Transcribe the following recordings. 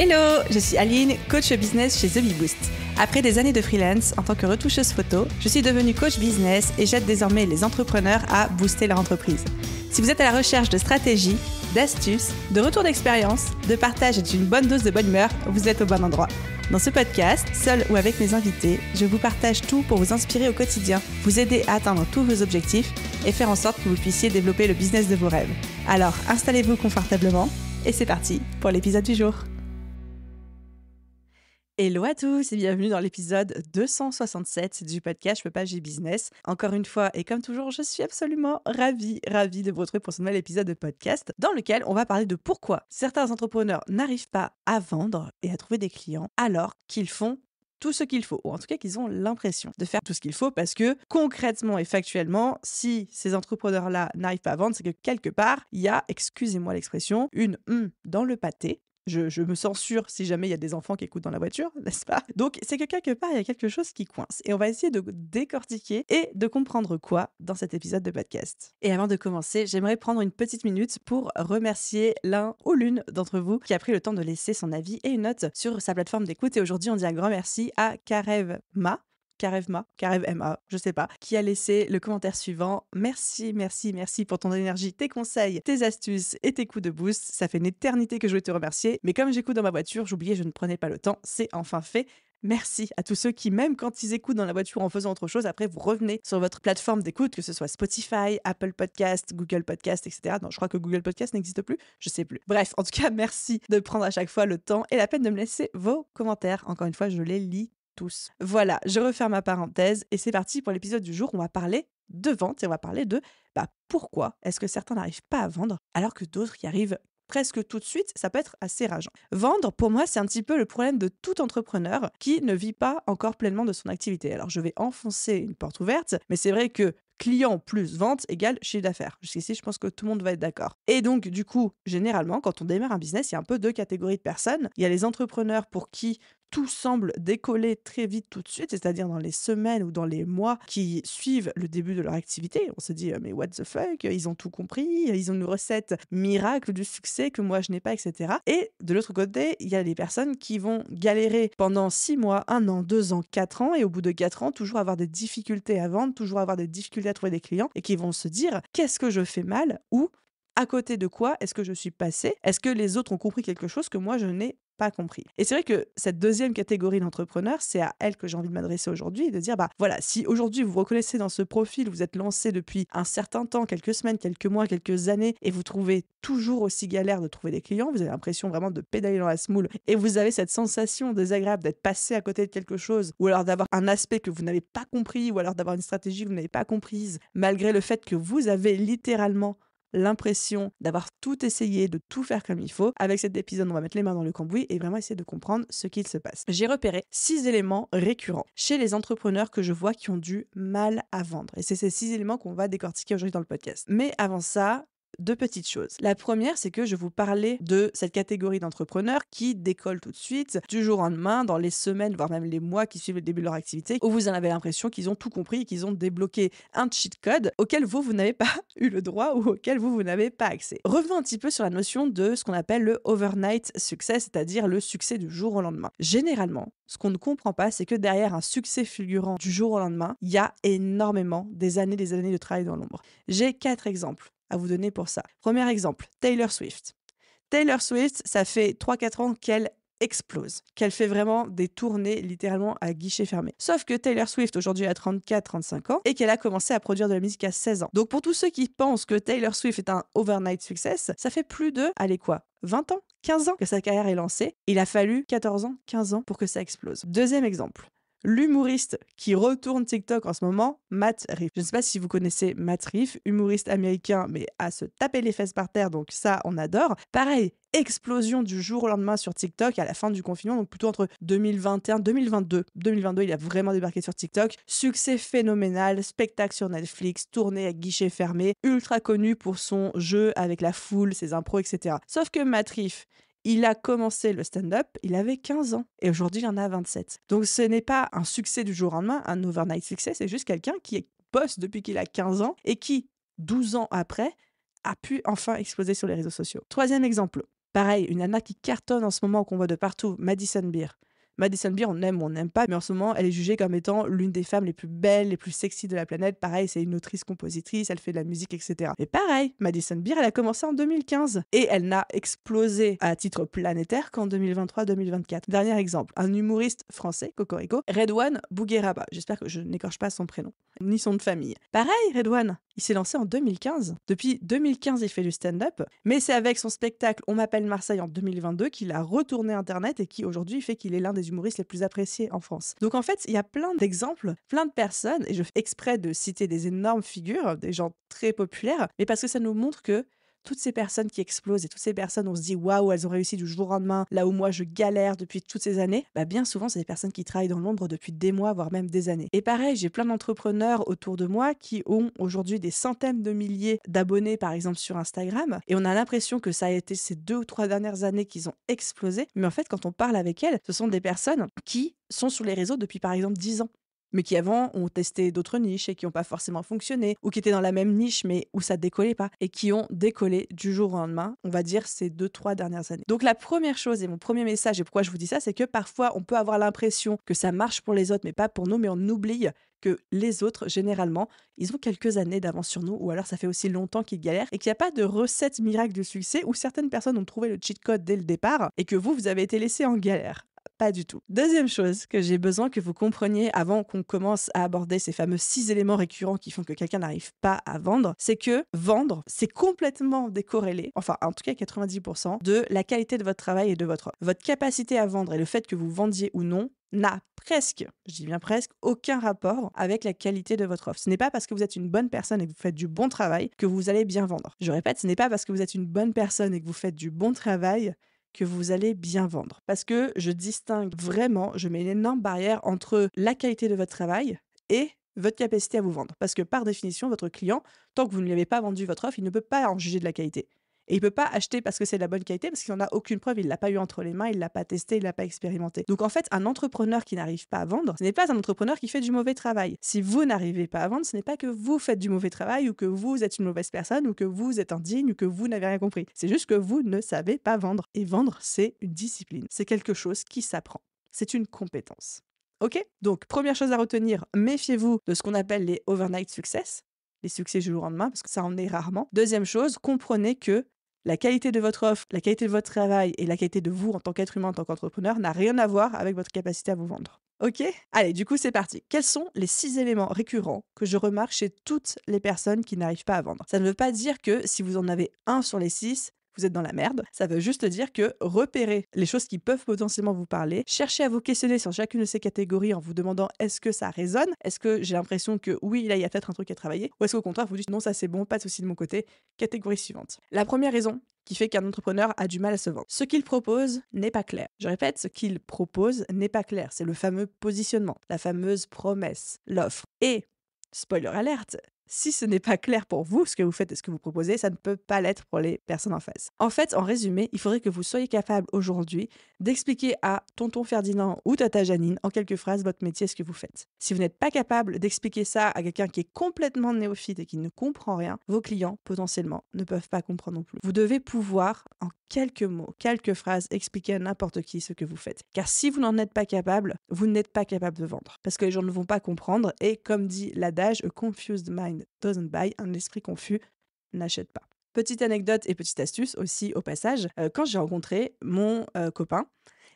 Hello, je suis Aline, coach business chez The Bee Boost. Après des années de freelance en tant que retoucheuse photo, je suis devenue coach business et j'aide désormais les entrepreneurs à booster leur entreprise. Si vous êtes à la recherche de stratégies, d'astuces, de retours d'expérience, de partage et d'une bonne dose de bonne humeur, vous êtes au bon endroit. Dans ce podcast, seul ou avec mes invités, je vous partage tout pour vous inspirer au quotidien, vous aider à atteindre tous vos objectifs et faire en sorte que vous puissiez développer le business de vos rêves. Alors, installez-vous confortablement et c'est parti pour l'épisode du jour. Hello à tous et bienvenue dans l'épisode 267 du podcast Je peux pas, j'ai business. Encore une fois et comme toujours, je suis absolument ravie de vous retrouver pour ce nouvel épisode de podcast dans lequel on va parler de pourquoi certains entrepreneurs n'arrivent pas à vendre et à trouver des clients alors qu'ils font tout ce qu'il faut, ou en tout cas qu'ils ont l'impression de faire tout ce qu'il faut parce que concrètement et factuellement, si ces entrepreneurs-là n'arrivent pas à vendre, c'est que quelque part, il y a, excusez-moi l'expression, une dans le pâté. Je me censure si jamais il y a des enfants qui écoutent dans la voiture, n'est-ce pas? Donc, c'est que quelque part, il y a quelque chose qui coince. Et on va essayer de décortiquer et de comprendre quoi dans cet épisode de podcast. Et avant de commencer, j'aimerais prendre une petite minute pour remercier l'un ou l'une d'entre vous qui a pris le temps de laisser son avis et une note sur sa plateforme d'écoute. Et aujourd'hui, on dit un grand merci à Karevma, je sais pas, qui a laissé le commentaire suivant. Merci pour ton énergie, tes conseils, tes astuces et tes coups de boost. Ça fait une éternité que je voulais te remercier, mais comme j'écoute dans ma voiture, j'oubliais, je ne prenais pas le temps. C'est enfin fait. Merci à tous ceux qui, même quand ils écoutent dans la voiture en faisant autre chose, après vous revenez sur votre plateforme d'écoute, que ce soit Spotify, Apple Podcast, Google Podcast, etc. Non, je crois que Google Podcast n'existe plus, je sais plus. Bref, en tout cas, merci de prendre à chaque fois le temps et la peine de me laisser vos commentaires. Encore une fois, je les lis tous. Voilà, je referme ma parenthèse et c'est parti pour l'épisode du jour. On va parler de vente et on va parler de pourquoi est-ce que certains n'arrivent pas à vendre alors que d'autres y arrivent presque tout de suite. Ça peut être assez rageant. Vendre, pour moi, c'est un petit peu le problème de tout entrepreneur qui ne vit pas encore pleinement de son activité. Alors, je vais enfoncer une porte ouverte, mais c'est vrai que client plus vente égale chiffre d'affaires. Jusqu'ici, je pense que tout le monde va être d'accord. Et donc, du coup, généralement, quand on démarre un business, il y a un peu deux catégories de personnes. Il y a les entrepreneurs pour qui tout semble décoller très vite tout de suite, c'est-à-dire dans les semaines ou dans les mois qui suivent le début de leur activité. On se dit, mais what the fuck, ils ont tout compris, ils ont une recette miracle du succès que moi je n'ai pas, etc. Et de l'autre côté, il y a les personnes qui vont galérer pendant 6 mois, 1 an, 2 ans, 4 ans, et au bout de 4 ans, toujours avoir des difficultés à vendre, toujours avoir des difficultés à trouver des clients, et qui vont se dire, qu'est-ce que je fais mal ou à côté de quoi est-ce que je suis passée? Est-ce que les autres ont compris quelque chose que moi je n'ai pas compris? Et c'est vrai que cette deuxième catégorie d'entrepreneurs, c'est à elle que j'ai envie de m'adresser aujourd'hui et de dire, voilà, si aujourd'hui vous vous reconnaissez dans ce profil, vous êtes lancé depuis un certain temps, quelques semaines, quelques mois, quelques années, et vous trouvez toujours aussi galère de trouver des clients, vous avez l'impression vraiment de pédaler dans la semoule, et vous avez cette sensation désagréable d'être passé à côté de quelque chose, ou alors d'avoir un aspect que vous n'avez pas compris, ou alors d'avoir une stratégie que vous n'avez pas comprise, malgré le fait que vous avez littéralement l'impression d'avoir tout essayé, de tout faire comme il faut. Avec cet épisode, on va mettre les mains dans le cambouis et vraiment essayer de comprendre ce qu'il se passe. J'ai repéré 6 éléments récurrents chez les entrepreneurs que je vois qui ont du mal à vendre. Et c'est ces 6 éléments qu'on va décortiquer aujourd'hui dans le podcast. Mais avant ça, deux petites choses. La première, c'est que je vous parlais de cette catégorie d'entrepreneurs qui décollent tout de suite, du jour au lendemain, dans les semaines, voire même les mois qui suivent le début de leur activité, où vous en avez l'impression qu'ils ont tout compris et qu'ils ont débloqué un cheat code auquel vous n'avez pas eu le droit ou auquel vous n'avez pas accès. Revenons un petit peu sur la notion de ce qu'on appelle le overnight success, c'est-à-dire le succès du jour au lendemain. Généralement, ce qu'on ne comprend pas, c'est que derrière un succès fulgurant du jour au lendemain, il y a énormément des années de travail dans l'ombre. J'ai 4 exemples à vous donner pour ça. Premier exemple, Taylor Swift. Taylor Swift, ça fait 3-4 ans qu'elle explose, qu'elle fait vraiment des tournées littéralement à guichet fermé. Sauf que Taylor Swift aujourd'hui a 34-35 ans et qu'elle a commencé à produire de la musique à 16 ans. Donc pour tous ceux qui pensent que Taylor Swift est un overnight success, ça fait plus de, 20 ans, 15 ans que sa carrière est lancée. Il a fallu 14 ans, 15 ans pour que ça explose. Deuxième exemple. L'humoriste qui retourne TikTok en ce moment, Matt Rife. Je ne sais pas si vous connaissez Matt Rife, humoriste américain, mais à se taper les fesses par terre, donc ça, on adore. Pareil, explosion du jour au lendemain sur TikTok à la fin du confinement, donc plutôt entre 2021 2022. 2022, il a vraiment débarqué sur TikTok. Succès phénoménal, spectacle sur Netflix, tournée à guichet fermé, ultra connu pour son jeu avec la foule, ses impros, etc. Sauf que Matt Rife, il a commencé le stand-up, il avait 15 ans et aujourd'hui il en a 27. Donc ce n'est pas un succès du jour au lendemain, un overnight success, c'est juste quelqu'un qui bosse depuis qu'il a 15 ans et qui, 12 ans après, a pu enfin exploser sur les réseaux sociaux. Troisième exemple, Pareil, une nana qui cartonne en ce moment, qu'on voit de partout, Madison Beer. Madison Beer, on aime ou on n'aime pas, mais en ce moment, elle est jugée comme étant l'une des femmes les plus belles, les plus sexy de la planète. Pareil, c'est une autrice-compositrice, elle fait de la musique, etc. Mais pareil, Madison Beer, elle a commencé en 2015 et elle n'a explosé à titre planétaire qu'en 2023-2024. Dernier exemple, un humoriste français, Cocorico, Redouane Bougueraba. J'espère que je n'écorche pas son prénom, ni son nom de famille. Pareil, Redouane, il s'est lancé en 2015. Depuis 2015, il fait du stand-up, mais c'est avec son spectacle On m'appelle Marseille en 2022 qu'il a retourné Internet et qui aujourd'hui fait qu'il est l'un des humoristes les plus appréciés en France. Donc en fait, il y a plein d'exemples, plein de personnes, et je fais exprès de citer des énormes figures, des gens très populaires, mais parce que ça nous montre que toutes ces personnes qui explosent et toutes ces personnes, on se dit waouh, elles ont réussi du jour au lendemain, là où moi je galère depuis toutes ces années, bah bien souvent c'est des personnes qui travaillent dans l'ombre depuis des mois, voire même des années. Et pareil, j'ai plein d'entrepreneurs autour de moi qui ont aujourd'hui des centaines de milliers d'abonnés, par exemple sur Instagram, et on a l'impression que ça a été ces 2 ou 3 dernières années qu'ils ont explosé, mais en fait quand on parle avec elles, ce sont des personnes qui sont sur les réseaux depuis par exemple 10 ans, mais qui avant ont testé d'autres niches et qui n'ont pas forcément fonctionné, ou qui étaient dans la même niche mais où ça décollait pas, et qui ont décollé du jour au lendemain, on va dire ces 2-3 dernières années. Donc la première chose et mon premier message, et pourquoi je vous dis ça, c'est que parfois on peut avoir l'impression que ça marche pour les autres mais pas pour nous, mais on oublie que les autres, généralement, ils ont quelques années d'avance sur nous, ou alors ça fait aussi longtemps qu'ils galèrent, et qu'il n'y a pas de recette miracle de succès où certaines personnes ont trouvé le cheat code dès le départ, et que vous avez été laissé en galère. Pas du tout. Deuxième chose que j'ai besoin que vous compreniez avant qu'on commence à aborder ces fameux 6 éléments récurrents qui font que quelqu'un n'arrive pas à vendre, c'est que vendre, c'est complètement décorrélé, enfin en tout cas 90%, de la qualité de votre travail et de votre offre. Votre capacité à vendre et le fait que vous vendiez ou non n'a presque, je dis bien presque, aucun rapport avec la qualité de votre offre. Ce n'est pas parce que vous êtes une bonne personne et que vous faites du bon travail que vous allez bien vendre. Je répète, ce n'est pas parce que vous êtes une bonne personne et que vous faites du bon travail que vous allez bien vendre. Parce que je distingue vraiment, je mets une énorme barrière entre la qualité de votre travail et votre capacité à vous vendre. Parce que par définition, votre client, tant que vous ne lui avez pas vendu votre offre, il ne peut pas en juger de la qualité. Et il ne peut pas acheter parce que c'est de la bonne qualité, parce qu'il n'en a aucune preuve, il ne l'a pas eu entre les mains, il ne l'a pas testé, il ne l'a pas expérimenté. Donc en fait, un entrepreneur qui n'arrive pas à vendre, ce n'est pas un entrepreneur qui fait du mauvais travail. Si vous n'arrivez pas à vendre, ce n'est pas que vous faites du mauvais travail, ou que vous êtes une mauvaise personne, ou que vous êtes indigne, ou que vous n'avez rien compris. C'est juste que vous ne savez pas vendre. Et vendre, c'est une discipline. C'est quelque chose qui s'apprend. C'est une compétence. Ok? Donc, première chose à retenir, méfiez-vous de ce qu'on appelle les overnight success, les succès du jour au lendemain, parce que ça en est rarement. Deuxième chose, comprenez que la qualité de votre offre, la qualité de votre travail et la qualité de vous en tant qu'être humain, en tant qu'entrepreneur, n'a rien à voir avec votre capacité à vous vendre. Ok? Allez, du coup, c'est parti. Quels sont les 6 éléments récurrents que je remarque chez toutes les personnes qui n'arrivent pas à vendre? Ça ne veut pas dire que si vous en avez un sur les 6, vous êtes dans la merde. Ça veut juste dire que repérez les choses qui peuvent potentiellement vous parler. Cherchez à vous questionner sur chacune de ces catégories en vous demandant est-ce que ça résonne? Est-ce que j'ai l'impression que oui, là, il y a peut-être un truc à travailler? Ou est-ce qu'au contraire, vous dites non, ça c'est bon, pas de souci de mon côté. Catégorie suivante. La première raison qui fait qu'un entrepreneur a du mal à se vendre. Ce qu'il propose n'est pas clair. Je répète, ce qu'il propose n'est pas clair. C'est le fameux positionnement, la fameuse promesse, l'offre. Et, spoiler alerte, si ce n'est pas clair pour vous, ce que vous faites et ce que vous proposez, ça ne peut pas l'être pour les personnes en face. En fait, en résumé, il faudrait que vous soyez capable aujourd'hui d'expliquer à tonton Ferdinand ou tata Janine en quelques phrases votre métier, ce que vous faites. Si vous n'êtes pas capable d'expliquer ça à quelqu'un qui est complètement néophyte et qui ne comprend rien, vos clients, potentiellement, ne peuvent pas comprendre non plus. Vous devez pouvoir, en quelques mots, quelques phrases, expliquer à n'importe qui ce que vous faites. Car si vous n'en êtes pas capable, vous n'êtes pas capable de vendre. Parce que les gens ne vont pas comprendre et comme dit l'adage, a confused mind doesn't buy, un esprit confus n'achète pas. Petite anecdote et petite astuce aussi au passage, quand j'ai rencontré mon copain,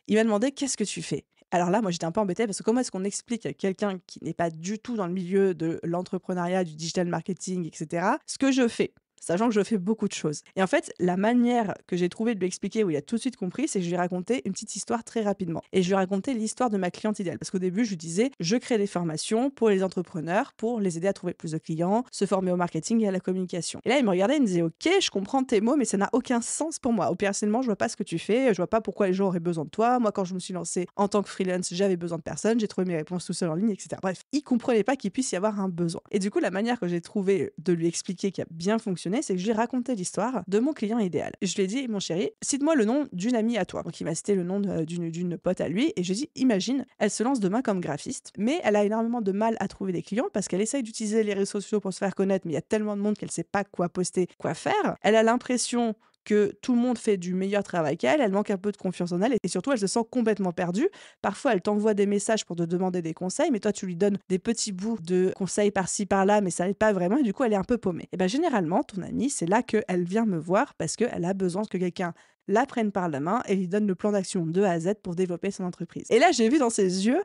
il m'a demandé qu'est-ce que tu fais? Alors là, moi j'étais un peu embêtée parce que comment est-ce qu'on explique à quelqu'un qui n'est pas du tout dans le milieu de l'entrepreneuriat, du digital marketing, etc., ce que je fais? Sachant que je fais beaucoup de choses. Et en fait, la manière que j'ai trouvé de lui expliquer, où il a tout de suite compris, c'est que je lui ai raconté une petite histoire très rapidement. Et je lui ai raconté l'histoire de ma cliente idéale. Parce qu'au début, je lui disais, je crée des formations pour les entrepreneurs, pour les aider à trouver plus de clients, se former au marketing et à la communication. Et là, il me regardait, il me disait, ok, je comprends tes mots, mais ça n'a aucun sens pour moi. Personnellement, je vois pas ce que tu fais, je vois pas pourquoi les gens auraient besoin de toi. Moi, quand je me suis lancée en tant que freelance, j'avais besoin de personne, j'ai trouvé mes réponses tout seul en ligne, etc. Bref, il comprenait pas qu'il puisse y avoir un besoin. Et du coup, la manière que j'ai trouvé de lui expliquer qui a bien fonctionné, c'est que je lui ai raconté l'histoire de mon client idéal. Je lui ai dit, mon chéri, cite-moi le nom d'une amie à toi. Donc il m'a cité le nom d'une pote à lui et j'ai dit, imagine, elle se lance demain comme graphiste, mais elle a énormément de mal à trouver des clients parce qu'elle essaye d'utiliser les réseaux sociaux pour se faire connaître, mais il y a tellement de monde qu'elle sait pas quoi poster, quoi faire. Elle a l'impression que tout le monde fait du meilleur travail qu'elle, elle manque un peu de confiance en elle et surtout elle se sent complètement perdue. Parfois, elle t'envoie des messages pour te demander des conseils, mais toi tu lui donnes des petits bouts de conseils par-ci par-là, mais ça n'aide pas vraiment et du coup elle est un peu paumée. Et bien généralement, ton amie, c'est là qu'elle vient me voir parce qu'elle a besoin que quelqu'un la prenne par la main et lui donne le plan d'action de A à Z pour développer son entreprise. Et là, j'ai vu dans ses yeux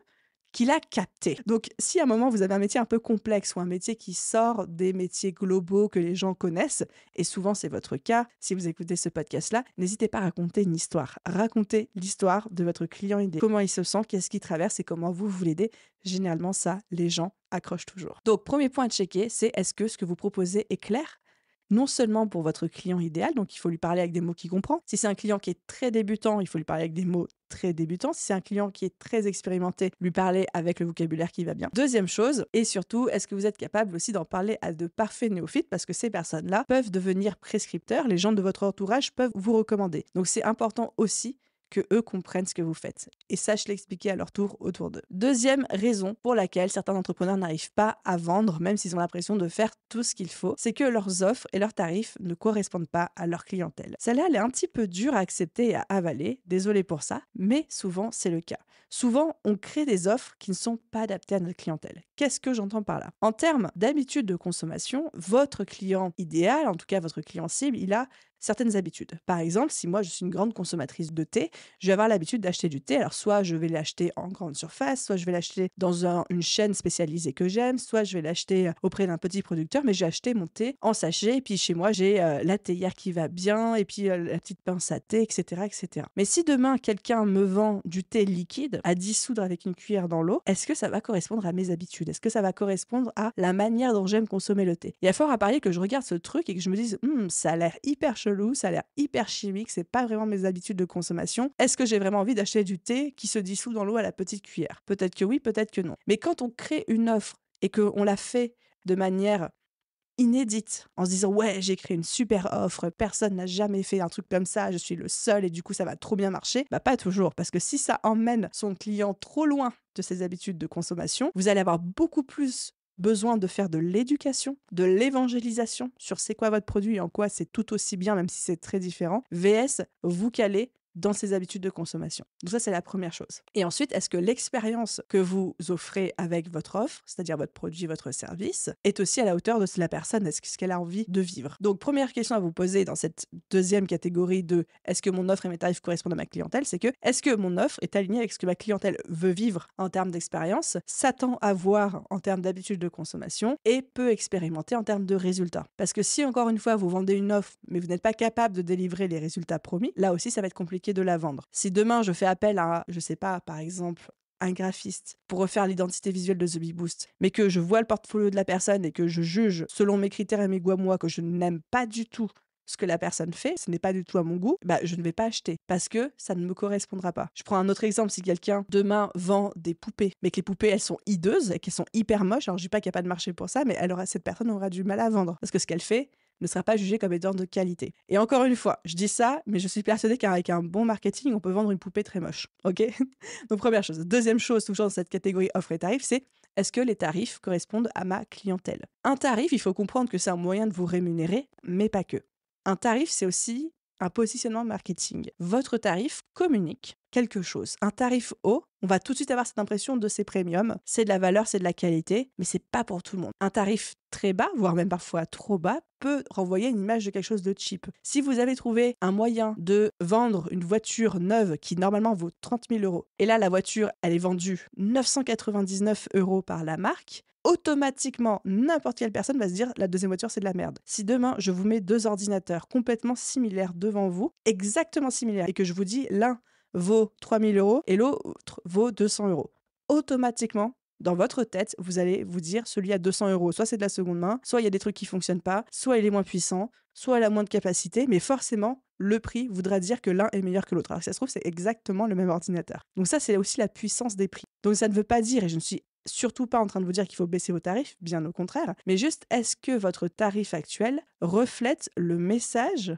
qu'il a capté. Donc, si à un moment vous avez un métier un peu complexe ou un métier qui sort des métiers globaux que les gens connaissent, et souvent c'est votre cas, si vous écoutez ce podcast-là, n'hésitez pas à raconter une histoire. Racontez l'histoire de votre client idéal. Comment il se sent, qu'est-ce qu'il traverse et comment vous l'aidez. Généralement, ça, les gens accrochent toujours. Donc, premier point à checker, c'est est-ce que ce que vous proposez est clair? Non seulement pour votre client idéal, donc il faut lui parler avec des mots qu'il comprend. Si c'est un client qui est très débutant, il faut lui parler avec des mots très débutants. Si c'est un client qui est très expérimenté, lui parler avec le vocabulaire qui va bien. Deuxième chose, et surtout, est-ce que vous êtes capable aussi d'en parler à de parfaits néophytes parce que ces personnes-là peuvent devenir prescripteurs, les gens de votre entourage peuvent vous recommander. Donc c'est important aussi que eux comprennent ce que vous faites et sachent l'expliquer à leur tour autour d'eux. Deuxième raison pour laquelle certains entrepreneurs n'arrivent pas à vendre, même s'ils ont l'impression de faire tout ce qu'il faut, c'est que leurs offres et leurs tarifs ne correspondent pas à leur clientèle. Celle-là, elle est un petit peu dure à accepter et à avaler, désolé pour ça, mais souvent c'est le cas. Souvent, on crée des offres qui ne sont pas adaptées à notre clientèle. Qu'est-ce que j'entends par là? En termes d'habitude de consommation, votre client idéal, en tout cas votre client cible, il a certaines habitudes. Par exemple, si moi je suis une grande consommatrice de thé, je vais avoir l'habitude d'acheter du thé. Alors soit je vais l'acheter en grande surface, soit je vais l'acheter dans une chaîne spécialisée que j'aime, soit je vais l'acheter auprès d'un petit producteur, mais j'ai acheté mon thé en sachet et puis chez moi j'ai la théière qui va bien et puis la petite pince à thé, etc., etc. Mais si demain quelqu'un me vend du thé liquide à dissoudre avec une cuillère dans l'eau, est-ce que ça va correspondre à mes habitudes? Est-ce que ça va correspondre à la manière dont j'aime consommer le thé? Il y a fort à parier que je regarde ce truc et que je me dise ça a l'air hyper chelou, ça a l'air hyper chimique, c'est pas vraiment mes habitudes de consommation. Est-ce que j'ai vraiment envie d'acheter du thé qui se dissout dans l'eau à la petite cuillère? Peut-être que oui, peut-être que non. Mais quand on crée une offre et qu'on la fait de manière inédite, en se disant ouais, j'ai créé une super offre, personne n'a jamais fait un truc comme ça, je suis le seul et du coup ça va trop bien marcher, bah pas toujours, parce que si ça emmène son client trop loin de ses habitudes de consommation, vous allez avoir beaucoup plus besoin de faire de l'éducation, de l'évangélisation sur c'est quoi votre produit et en quoi c'est tout aussi bien, même si c'est très différent, vs vous caler dans ses habitudes de consommation. Donc ça, c'est la première chose. Et ensuite, est-ce que l'expérience que vous offrez avec votre offre, c'est-à-dire votre produit, votre service, est aussi à la hauteur de la personne? Est-ce qu'elle a envie de vivre? Donc, première question à vous poser dans cette deuxième catégorie de est-ce que mon offre et mes tarifs correspondent à ma clientèle, c'est que est-ce que mon offre est alignée avec ce que ma clientèle veut vivre en termes d'expérience, s'attend à voir en termes d'habitudes de consommation et peut expérimenter en termes de résultats. Parce que si, encore une fois, vous vendez une offre, mais vous n'êtes pas capable de délivrer les résultats promis, là aussi, ça va être compliqué de la vendre. Si demain, je fais appel à, je sais pas, par exemple, un graphiste pour refaire l'identité visuelle de The Bee Boost, mais que je vois le portfolio de la personne et que je juge selon mes critères et mes goûts à moi que je n'aime pas du tout ce que la personne fait, ce n'est pas du tout à mon goût, bah je ne vais pas acheter parce que ça ne me correspondra pas. Je prends un autre exemple, si quelqu'un demain vend des poupées, mais que les poupées elles sont hideuses et qu'elles sont hyper moches, alors je dis pas qu'il n'y a pas de marché pour ça, mais cette personne aura du mal à vendre parce que ce qu'elle fait ne sera pas jugée comme étant de qualité. Et encore une fois, je dis ça, mais je suis persuadée qu'avec un bon marketing, on peut vendre une poupée très moche. Ok? Donc première chose. Deuxième chose, toujours dans cette catégorie offre et tarifs, c'est est-ce que les tarifs correspondent à ma clientèle? Un tarif, il faut comprendre que c'est un moyen de vous rémunérer, mais pas que. Un tarif, c'est aussi un positionnement marketing. Votre tarif communique quelque chose. Un tarif haut, on va tout de suite avoir cette impression de c'est premium, c'est de la valeur, c'est de la qualité, mais c'est pas pour tout le monde. Un tarif très bas, voire même parfois trop bas, peut renvoyer une image de quelque chose de cheap. Si vous avez trouvé un moyen de vendre une voiture neuve qui normalement vaut 30 000 euros, et là la voiture, elle est vendue 999 euros par la marque, automatiquement, n'importe quelle personne va se dire la deuxième voiture, c'est de la merde. Si demain, je vous mets deux ordinateurs complètement similaires devant vous, exactement similaires, et que je vous dis l'un vaut 3 000 euros et l'autre vaut 200 euros, automatiquement, dans votre tête, vous allez vous dire celui à 200 euros, soit c'est de la seconde main, soit il y a des trucs qui ne fonctionnent pas, soit il est moins puissant, soit il a moins de capacité, mais forcément, le prix voudra dire que l'un est meilleur que l'autre. Alors que ça se trouve, c'est exactement le même ordinateur. Donc ça, c'est aussi la puissance des prix. Donc ça ne veut pas dire, et je ne suis surtout pas en train de vous dire qu'il faut baisser vos tarifs, bien au contraire, mais juste est-ce que votre tarif actuel reflète le message,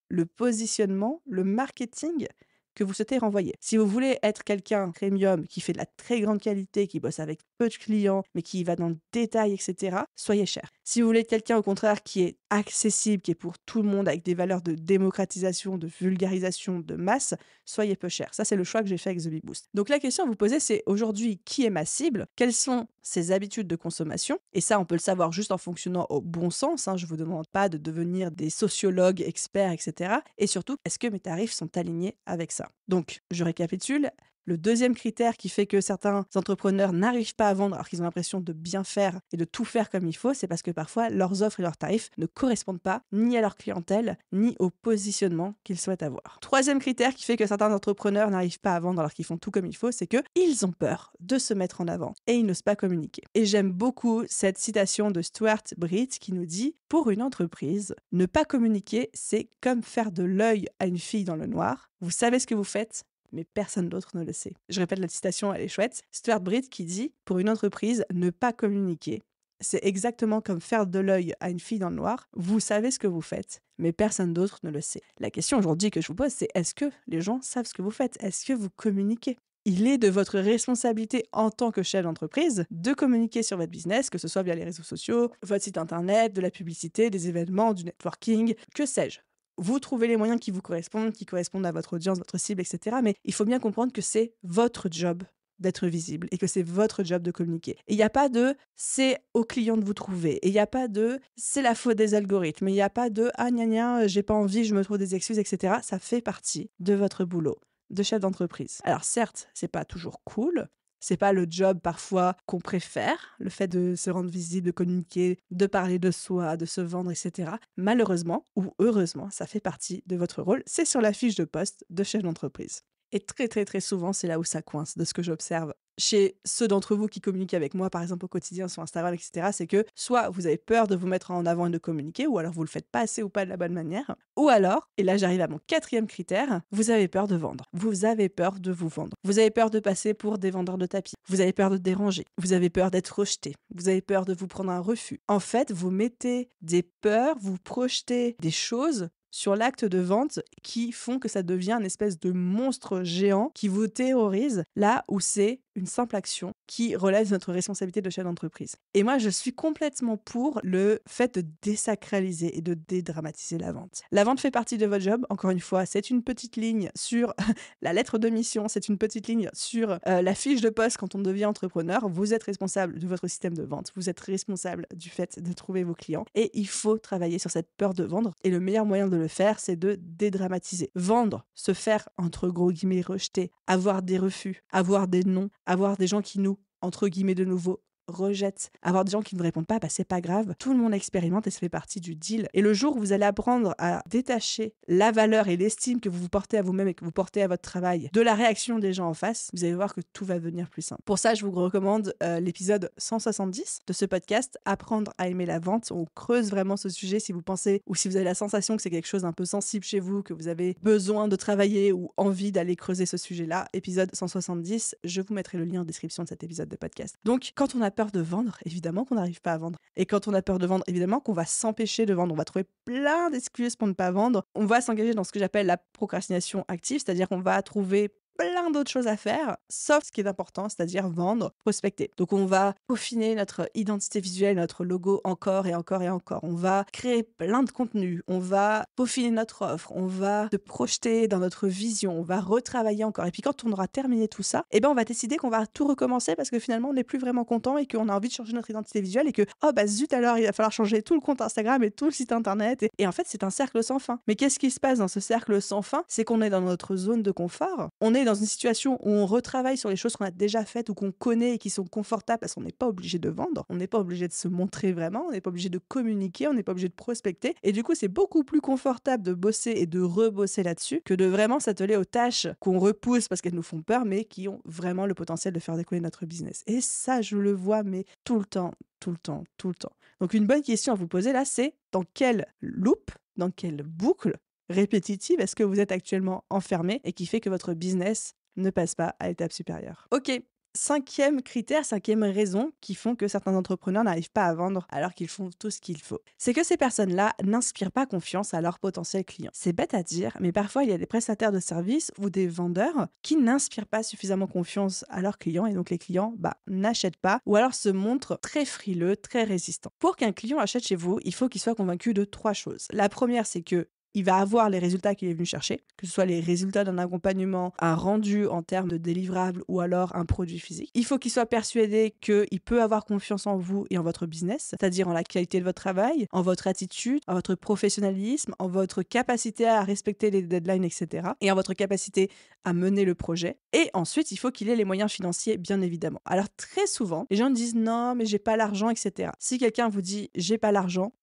le positionnement, le marketing que vous souhaitez renvoyer. Si vous voulez être quelqu'un premium qui fait de la très grande qualité, qui bosse avec peu de clients, mais qui va dans le détail, etc., soyez cher. Si vous voulez quelqu'un, au contraire, qui est accessible, qui est pour tout le monde, avec des valeurs de démocratisation, de vulgarisation, de masse, soyez peu cher. Ça, c'est le choix que j'ai fait avec The Big Boost. Donc la question à vous poser, c'est aujourd'hui, qui est ma cible? Quelles sont ses habitudes de consommation? Et ça, on peut le savoir juste en fonctionnant au bon sens. Je ne vous demande pas de devenir des sociologues, experts, etc. Et surtout, est-ce que mes tarifs sont alignés avec ça? Donc, je récapitule. Le deuxième critère qui fait que certains entrepreneurs n'arrivent pas à vendre alors qu'ils ont l'impression de bien faire et de tout faire comme il faut, c'est parce que parfois leurs offres et leurs tarifs ne correspondent pas ni à leur clientèle, ni au positionnement qu'ils souhaitent avoir. Troisième critère qui fait que certains entrepreneurs n'arrivent pas à vendre alors qu'ils font tout comme il faut, c'est qu'ils ont peur de se mettre en avant et ils n'osent pas communiquer. Et j'aime beaucoup cette citation de Stuart Britt qui nous dit « Pour une entreprise, ne pas communiquer, c'est comme faire de l'œil à une fille dans le noir. Vous savez ce que vous faites, mais personne d'autre ne le sait. » Je répète la citation, elle est chouette. Stuart Britt qui dit « Pour une entreprise, ne pas communiquer, c'est exactement comme faire de l'œil à une fille dans le noir. Vous savez ce que vous faites, mais personne d'autre ne le sait. » La question aujourd'hui que je vous pose, c'est est-ce que les gens savent ce que vous faites? Est-ce que vous communiquez? Il est de votre responsabilité en tant que chef d'entreprise de communiquer sur votre business, que ce soit via les réseaux sociaux, votre site internet, de la publicité, des événements, du networking, que sais-je. Vous trouvez les moyens qui vous correspondent, qui correspondent à votre audience, votre cible, etc. Mais il faut bien comprendre que c'est votre job d'être visible et que c'est votre job de communiquer. Et il n'y a pas de c'est au client de vous trouver. Et il n'y a pas de c'est la faute des algorithmes. Il n'y a pas de ah gna gna, j'ai pas envie, je me trouve des excuses, etc. Ça fait partie de votre boulot de chef d'entreprise. Alors certes, c'est pas toujours cool. C'est pas le job parfois qu'on préfère, le fait de se rendre visible, de communiquer, de parler de soi, de se vendre, etc. Malheureusement ou heureusement, ça fait partie de votre rôle. C'est sur la fiche de poste de chef d'entreprise. Et très très très souvent, c'est là où ça coince, de ce que j'observe chez ceux d'entre vous qui communiquent avec moi, par exemple au quotidien sur Instagram, etc. C'est que soit vous avez peur de vous mettre en avant et de communiquer, ou alors vous le faites pas assez ou pas de la bonne manière, ou alors, et là j'arrive à mon quatrième critère, vous avez peur de vendre. Vous avez peur de vous vendre. Vous avez peur de passer pour des vendeurs de tapis. Vous avez peur de déranger. Vous avez peur d'être rejeté. Vous avez peur de vous prendre un refus. En fait, vous mettez des peurs, vous projetez des choses sur l'acte de vente qui font que ça devient une espèce de monstre géant qui vous terrorise, là où c'est une simple action qui relève de notre responsabilité de chef d'entreprise. Et moi, je suis complètement pour le fait de désacraliser et de dédramatiser la vente. La vente fait partie de votre job. Encore une fois, c'est une petite ligne sur la lettre de mission, c'est une petite ligne sur la fiche de poste quand on devient entrepreneur. Vous êtes responsable de votre système de vente. Vous êtes responsable du fait de trouver vos clients. Et il faut travailler sur cette peur de vendre. Et le meilleur moyen de le faire, c'est de dédramatiser. Vendre, se faire, entre gros guillemets, rejeter, avoir des refus, avoir des non, avoir des gens qui nous, entre guillemets de nouveau, rejettent, avoir des gens qui ne répondent pas, bah c'est pas grave, tout le monde expérimente et ça fait partie du deal. Et le jour où vous allez apprendre à détacher la valeur et l'estime que vous vous portez à vous-même et que vous portez à votre travail de la réaction des gens en face, vous allez voir que tout va devenir plus simple. Pour ça, je vous recommande l'épisode 170 de ce podcast, Apprendre à aimer la vente. On creuse vraiment ce sujet si vous pensez ou si vous avez la sensation que c'est quelque chose d'un peu sensible chez vous, que vous avez besoin de travailler ou envie d'aller creuser ce sujet-là. Épisode 170, je vous mettrai le lien en description de cet épisode de podcast. Donc, quand on a peur de vendre, évidemment qu'on n'arrive pas à vendre. Et quand on a peur de vendre, évidemment qu'on va s'empêcher de vendre. On va trouver plein d'excuses pour ne pas vendre. On va s'engager dans ce que j'appelle la procrastination active, c'est-à-dire qu'on va trouver plein d'autres choses à faire, sauf ce qui est important, c'est-à-dire vendre, prospecter. Donc on va peaufiner notre identité visuelle, notre logo encore et encore et encore. On va créer plein de contenus, on va peaufiner notre offre, on va se projeter dans notre vision, on va retravailler encore. Et puis quand on aura terminé tout ça, on va décider qu'on va tout recommencer parce que finalement on n'est plus vraiment content et qu'on a envie de changer notre identité visuelle et que oh bah zut alors il va falloir changer tout le compte Instagram et tout le site internet. Et en fait c'est un cercle sans fin. Mais qu'est-ce qui se passe dans ce cercle sans fin? C'est qu'on est dans notre zone de confort, on est dans une situation où on retravaille sur les choses qu'on a déjà faites ou qu'on connaît et qui sont confortables parce qu'on n'est pas obligé de vendre, on n'est pas obligé de se montrer vraiment, on n'est pas obligé de communiquer, on n'est pas obligé de prospecter. Et du coup, c'est beaucoup plus confortable de bosser et de rebosser là-dessus que de vraiment s'atteler aux tâches qu'on repousse parce qu'elles nous font peur, mais qui ont vraiment le potentiel de faire décoller notre business. Et ça, je le vois, mais tout le temps, tout le temps, tout le temps. Donc, une bonne question à vous poser là, c'est dans quelle loop, dans quelle boucle répétitive est-ce que vous êtes actuellement enfermé et qui fait que votre business ne passe pas à l'étape supérieure. Ok, Cinquième critère, cinquième raison qui font que certains entrepreneurs n'arrivent pas à vendre alors qu'ils font tout ce qu'il faut. C'est que ces personnes-là n'inspirent pas confiance à leurs potentiels clients. C'est bête à dire, mais parfois il y a des prestataires de services ou des vendeurs qui n'inspirent pas suffisamment confiance à leurs clients et donc les clients n'achètent pas ou alors se montrent très frileux, très résistants. Pour qu'un client achète chez vous, il faut qu'il soit convaincu de trois choses. La première, c'est que il va avoir les résultats qu'il est venu chercher, que ce soit les résultats d'un accompagnement, un rendu en termes de délivrable ou alors un produit physique. Il faut qu'il soit persuadé qu'il peut avoir confiance en vous et en votre business, c'est-à-dire en la qualité de votre travail, en votre attitude, en votre professionnalisme, en votre capacité à respecter les deadlines, etc. et en votre capacité à mener le projet. Et ensuite, il faut qu'il ait les moyens financiers, bien évidemment. Alors très souvent, les gens disent non, mais j'ai pas l'argent, etc. Si quelqu'un vous dit j'ai pas l'argent,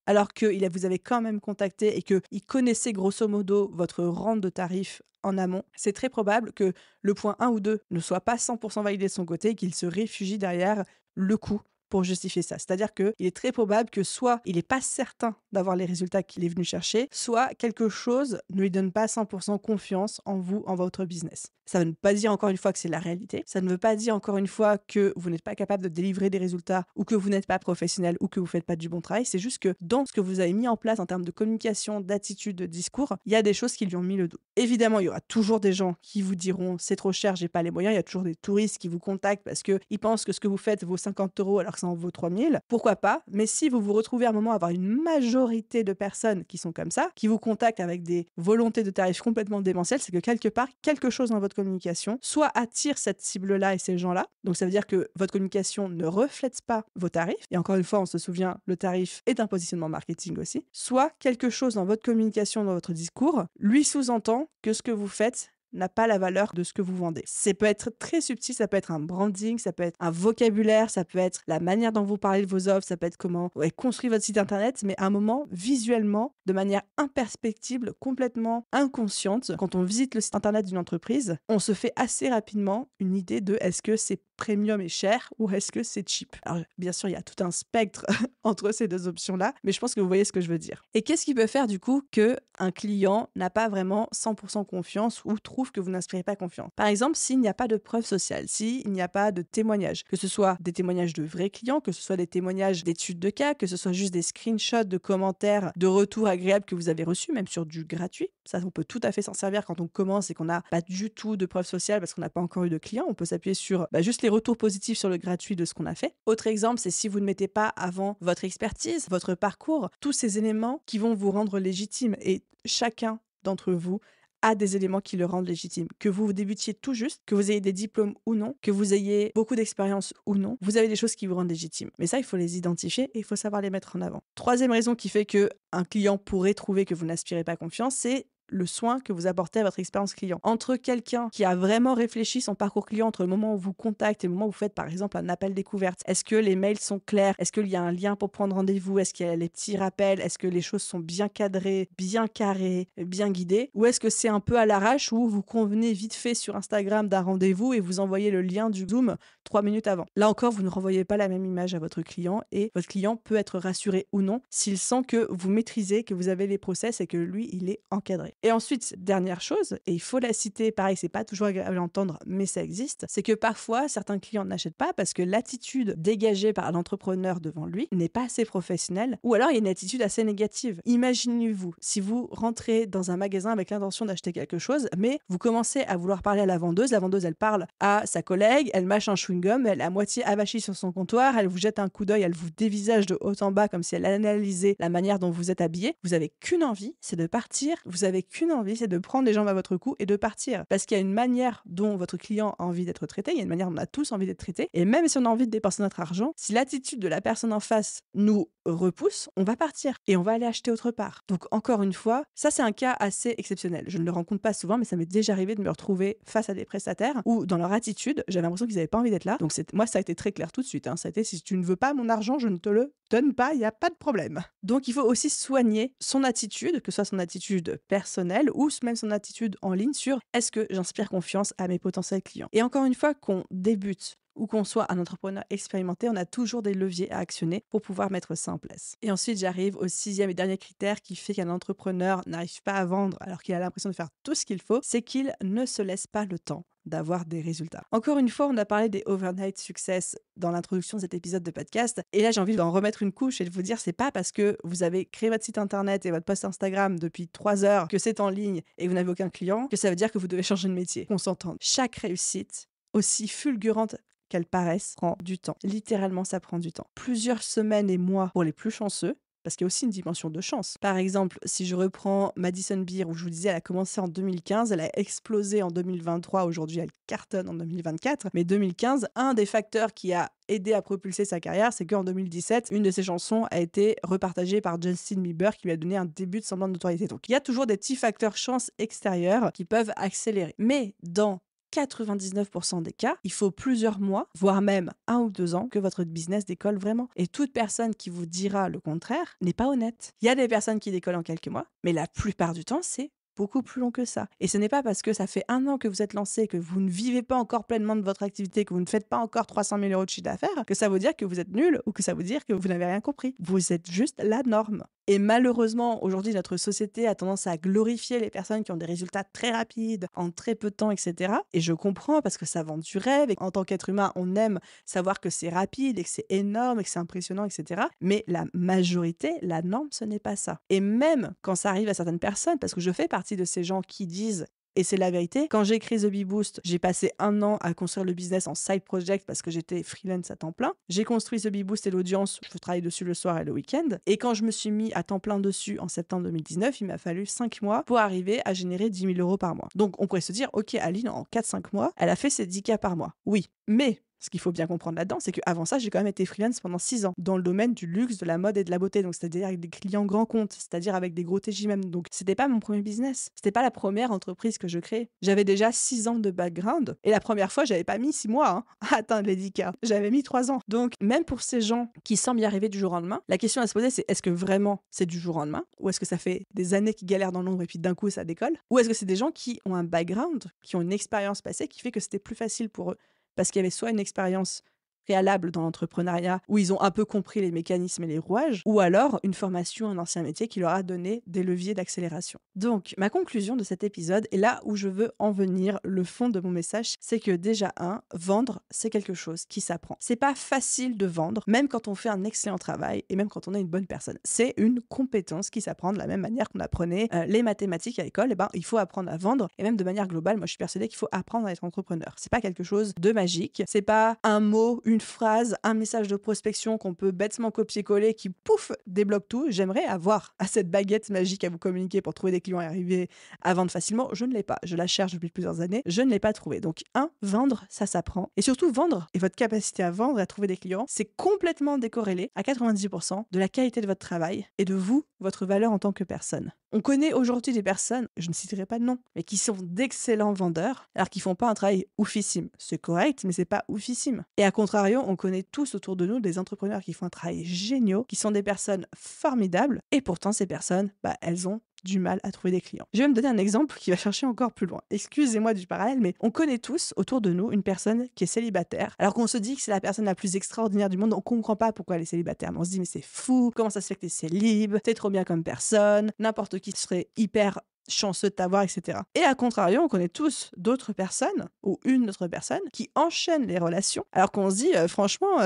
alors que vous avez quand même contacté et qu'il connaissait grosso modo votre rente de tarif en amont, c'est très probable que le point 1 ou 2 ne soit pas 100% validé de son côté et qu'il se réfugie derrière le coût pour justifier ça. C'est-à-dire qu'il est très probable que soit il n'est pas certain d'avoir les résultats qu'il est venu chercher, soit quelque chose ne lui donne pas 100% confiance en vous, en votre business. Ça ne veut pas dire encore une fois que c'est la réalité. Ça ne veut pas dire encore une fois que vous n'êtes pas capable de délivrer des résultats ou que vous n'êtes pas professionnel ou que vous ne faites pas du bon travail. C'est juste que dans ce que vous avez mis en place en termes de communication, d'attitude, de discours, il y a des choses qui lui ont mis le doute. Évidemment, il y aura toujours des gens qui vous diront c'est trop cher, j'ai pas les moyens. Il y a toujours des touristes qui vous contactent parce qu'ils pensent que ce que vous faites vaut 50 € alors que ça en vaut 3000. Pourquoi pas? Mais si vous vous retrouvez à un moment à avoir une majorité de personnes qui sont comme ça, qui vous contactent avec des volontés de tarifs complètement démentielles, c'est que quelque part, quelque chose dans votre communication soit attire cette cible-là et ces gens-là. Donc ça veut dire que votre communication ne reflète pas vos tarifs. Et encore une fois, on se souvient, le tarif est un positionnement marketing aussi. Soit quelque chose dans votre communication, dans votre discours, lui sous-entend que ce que vous faites n'a pas la valeur de ce que vous vendez. Ça peut être très subtil, ça peut être un branding, ça peut être un vocabulaire, ça peut être la manière dont vous parlez de vos offres, ça peut être comment vous avez construit votre site internet, mais à un moment, visuellement, de manière imperceptible, complètement inconsciente, quand on visite le site internet d'une entreprise, on se fait assez rapidement une idée de est-ce que c'est premium et cher ou est-ce que c'est cheap. Alors bien sûr, il y a tout un spectre entre ces deux options-là, mais je pense que vous voyez ce que je veux dire. Et qu'est-ce qui peut faire du coup que un client n'a pas vraiment 100% confiance ou trouve que vous n'inspirez pas confiance? Par exemple, s'il n'y a pas de preuve sociale, s'il n'y a pas de témoignages, que ce soit des témoignages de vrais clients, que ce soit des témoignages d'études de cas, que ce soit juste des screenshots de commentaires, de retours agréables que vous avez reçus, même sur du gratuit. Ça, on peut tout à fait s'en servir quand on commence et qu'on n'a pas du tout de preuve sociale parce qu'on n'a pas encore eu de clients. On peut s'appuyer sur juste les retours positifs sur le gratuit de ce qu'on a fait. Autre exemple, c'est si vous ne mettez pas avant votre expertise, votre parcours, tous ces éléments qui vont vous rendre légitime. Et chacun d'entre vous a des éléments qui le rendent légitime. Que vous débutiez tout juste, que vous ayez des diplômes ou non, que vous ayez beaucoup d'expérience ou non, vous avez des choses qui vous rendent légitime. Mais ça, il faut les identifier et il faut savoir les mettre en avant. Troisième raison qui fait que un client pourrait trouver que vous n'aspirez pas confiance, c'est le soin que vous apportez à votre expérience client. Entre quelqu'un qui a vraiment réfléchi son parcours client entre le moment où vous contactez et le moment où vous faites par exemple un appel découverte, est-ce que les mails sont clairs? Est-ce qu'il y a un lien pour prendre rendez-vous? Est-ce qu'il y a les petits rappels? Est-ce que les choses sont bien cadrées, bien carrées, bien guidées? Ou est-ce que c'est un peu à l'arrache où vous convenez vite fait sur Instagram d'un rendez-vous et vous envoyez le lien du Zoom 3 minutes avant? Là encore, vous ne renvoyez pas la même image à votre client et votre client peut être rassuré ou non s'il sent que vous maîtrisez, que vous avez les process et que lui, il est encadré. Et ensuite, dernière chose, et il faut la citer, pareil, c'est pas toujours agréable à entendre, mais ça existe, c'est que parfois, certains clients n'achètent pas parce que l'attitude dégagée par l'entrepreneur devant lui n'est pas assez professionnelle, ou alors il y a une attitude assez négative. Imaginez-vous, si vous rentrez dans un magasin avec l'intention d'acheter quelque chose, mais vous commencez à vouloir parler à la vendeuse elle parle à sa collègue, elle mâche un chewing-gum, elle est à moitié avachie sur son comptoir, elle vous jette un coup d'œil, elle vous dévisage de haut en bas comme si elle analysait la manière dont vous êtes habillé. Vous avez qu'une envie, c'est de partir. Vous avez qu'une envie, c'est de prendre les jambes à votre cou et de partir. Parce qu'il y a une manière dont votre client a envie d'être traité, il y a une manière dont on a tous envie d'être traité. Et même si on a envie de dépenser notre argent, si l'attitude de la personne en face nous repousse, on va partir et on va aller acheter autre part. Donc encore une fois, ça c'est un cas assez exceptionnel. Je ne le rencontre pas souvent, mais ça m'est déjà arrivé de me retrouver face à des prestataires où dans leur attitude, j'avais l'impression qu'ils n'avaient pas envie d'être là. Donc moi ça a été très clair tout de suite. Ça a été si tu ne veux pas mon argent, je ne te le donne pas, il n'y a pas de problème. Donc il faut aussi soigner son attitude, que ce soit son attitude personnelle ou même son attitude en ligne sur est-ce que j'inspire confiance à mes potentiels clients. Et encore une fois qu'on débute ou qu'on soit un entrepreneur expérimenté, on a toujours des leviers à actionner pour pouvoir mettre ça en place. Et ensuite, j'arrive au sixième et dernier critère qui fait qu'un entrepreneur n'arrive pas à vendre alors qu'il a l'impression de faire tout ce qu'il faut, c'est qu'il ne se laisse pas le temps d'avoir des résultats. Encore une fois, on a parlé des overnight success dans l'introduction de cet épisode de podcast. Et là, j'ai envie d'en remettre une couche et de vous dire, c'est pas parce que vous avez créé votre site internet et votre post Instagram depuis 3 heures que c'est en ligne et que vous n'avez aucun client que ça veut dire que vous devez changer de métier. Qu'on s'entende. Chaque réussite, aussi fulgurante qu'elle paraisse, prend du temps. Littéralement, ça prend du temps. Plusieurs semaines et mois pour les plus chanceux, parce qu'il y a aussi une dimension de chance. Par exemple, si je reprends Madison Beer, où je vous disais, elle a commencé en 2015, elle a explosé en 2023, aujourd'hui elle cartonne en 2024, mais 2015, un des facteurs qui a aidé à propulser sa carrière, c'est qu'en 2017, une de ses chansons a été repartagée par Justin Bieber, qui lui a donné un début de semblant de notoriété. Donc il y a toujours des petits facteurs chance extérieurs qui peuvent accélérer. Mais dans 99% des cas, il faut plusieurs mois, voire même 1 ou 2 ans, que votre business décolle vraiment. Et toute personne qui vous dira le contraire n'est pas honnête. Il y a des personnes qui décollent en quelques mois, mais la plupart du temps, c'est beaucoup plus long que ça. Et ce n'est pas parce que ça fait 1 an que vous êtes lancé, que vous ne vivez pas encore pleinement de votre activité, que vous ne faites pas encore 300 000 € de chiffre d'affaires, que ça veut dire que vous êtes nul ou que ça veut dire que vous n'avez rien compris. Vous êtes juste la norme. Et malheureusement, aujourd'hui, notre société a tendance à glorifier les personnes qui ont des résultats très rapides, en très peu de temps, etc. Et je comprends parce que ça vend du rêve. Et en tant qu'être humain, on aime savoir que c'est rapide et que c'est énorme et que c'est impressionnant, etc. Mais la majorité, la norme, ce n'est pas ça. Et même quand ça arrive à certaines personnes, parce que je fais partie de ces gens qui disent et c'est la vérité. Quand j'ai créé The Bee Boost, j'ai passé 1 an à construire le business en side project parce que j'étais freelance à temps plein. J'ai construit The Bee Boost et l'audience, je travaille dessus le soir et le week-end. Et quand je me suis mis à temps plein dessus en septembre 2019, il m'a fallu 5 mois pour arriver à générer 10 000 € par mois. Donc on pourrait se dire, ok, Aline, en 4-5 mois, elle a fait ses 10K par mois. Oui, mais ce qu'il faut bien comprendre là-dedans, c'est qu'avant ça, j'ai quand même été freelance pendant 6 ans dans le domaine du luxe, de la mode et de la beauté. Donc, c'est-à-dire avec des clients grands comptes, c'est-à-dire avec des gros TJM. Donc, c'était pas mon premier business. C'était pas la première entreprise que je créais. J'avais déjà 6 ans de background. Et la première fois, j'avais pas mis 6 mois à atteindre les 10K. J'avais mis 3 ans. Donc, même pour ces gens qui semblent y arriver du jour au lendemain, la question à se poser, c'est est-ce que vraiment c'est du jour au lendemain? Ou est-ce que ça fait des années qu'ils galèrent dans l'ombre et puis d'un coup, ça décolle? Ou est-ce que c'est des gens qui ont un background, qui ont une expérience passée qui fait que c'était plus facile pour eux? Parce qu'il y avait soit une expérience préalable dans l'entrepreneuriat où ils ont un peu compris les mécanismes et les rouages, ou alors une formation, un ancien métier qui leur a donné des leviers d'accélération. Donc, ma conclusion de cet épisode, et là où je veux en venir, le fond de mon message, c'est que déjà, vendre, c'est quelque chose qui s'apprend. C'est pas facile de vendre, même quand on fait un excellent travail et même quand on est une bonne personne. C'est une compétence qui s'apprend de la même manière qu'on apprenait les mathématiques à l'école. Il faut apprendre à vendre, et même de manière globale, moi je suis persuadée qu'il faut apprendre à être entrepreneur. C'est pas quelque chose de magique, c'est pas un mot, une phrase, un message de prospection qu'on peut bêtement copier-coller qui, pouf, débloque tout. J'aimerais avoir cette baguette magique à vous communiquer pour trouver des clients et arriver à vendre facilement. Je ne l'ai pas. Je la cherche depuis plusieurs années. Je ne l'ai pas trouvé. Donc, vendre, ça s'apprend. Et surtout, vendre et votre capacité à vendre et à trouver des clients, c'est complètement décorrélé à 90% de la qualité de votre travail et de vous, votre valeur en tant que personne. On connaît aujourd'hui des personnes, je ne citerai pas de nom, mais qui sont d'excellents vendeurs, alors qu'ils font pas un travail oufissime. C'est correct, mais c'est pas oufissime. Et à contrario, on connaît tous autour de nous des entrepreneurs qui font un travail génial, qui sont des personnes formidables, et pourtant ces personnes, elles ont du mal à trouver des clients. Je vais me donner un exemple qui va chercher encore plus loin. Excusez-moi du parallèle, mais on connaît tous autour de nous une personne qui est célibataire, alors qu'on se dit que c'est la personne la plus extraordinaire du monde. On comprend pas pourquoi elle est célibataire, mais on se dit mais c'est fou, comment ça se fait que t'es célib, t'es trop bien comme personne, n'importe qui serait hyper chanceux de t'avoir, etc. Et à contrario, on connaît tous d'autres personnes, ou une autre personne, qui enchaînent les relations, alors qu'on se dit, franchement,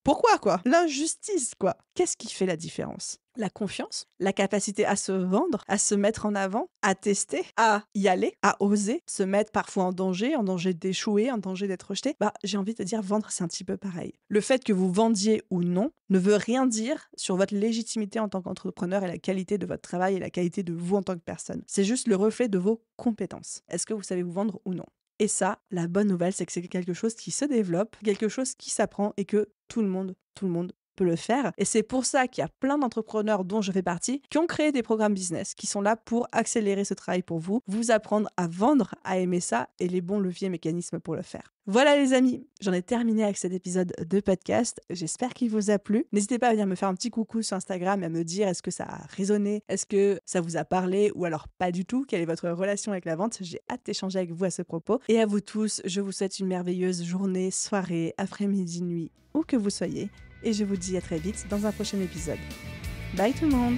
pourquoi, quoi? L'injustice, quoi. Qu'est-ce qui fait la différence? La confiance, la capacité à se vendre, à se mettre en avant, à tester, à y aller, à oser, se mettre parfois en danger d'échouer, en danger d'être rejeté. J'ai envie de te dire, vendre, c'est un petit peu pareil. Le fait que vous vendiez ou non ne veut rien dire sur votre légitimité en tant qu'entrepreneur et la qualité de votre travail et la qualité de vous en tant que personne. C'est juste le reflet de vos compétences. Est-ce que vous savez vous vendre ou non? Et ça, la bonne nouvelle, c'est que c'est quelque chose qui se développe, quelque chose qui s'apprend et que tout le monde peut le faire. Et c'est pour ça qu'il y a plein d'entrepreneurs dont je fais partie qui ont créé des programmes business qui sont là pour accélérer ce travail pour vous apprendre à vendre, à aimer ça et les bons leviers et mécanismes pour le faire. Voilà les amis, j'en ai terminé avec cet épisode de podcast. J'espère qu'il vous a plu. N'hésitez pas à venir me faire un petit coucou sur Instagram et à me dire est-ce que ça a résonné, est-ce que ça vous a parlé ou alors pas du tout, quelle est votre relation avec la vente. J'ai hâte d'échanger avec vous à ce propos. Et à vous tous, je vous souhaite une merveilleuse journée, soirée, après-midi, nuit, où que vous soyez. Et je vous dis à très vite dans un prochain épisode. Bye tout le monde!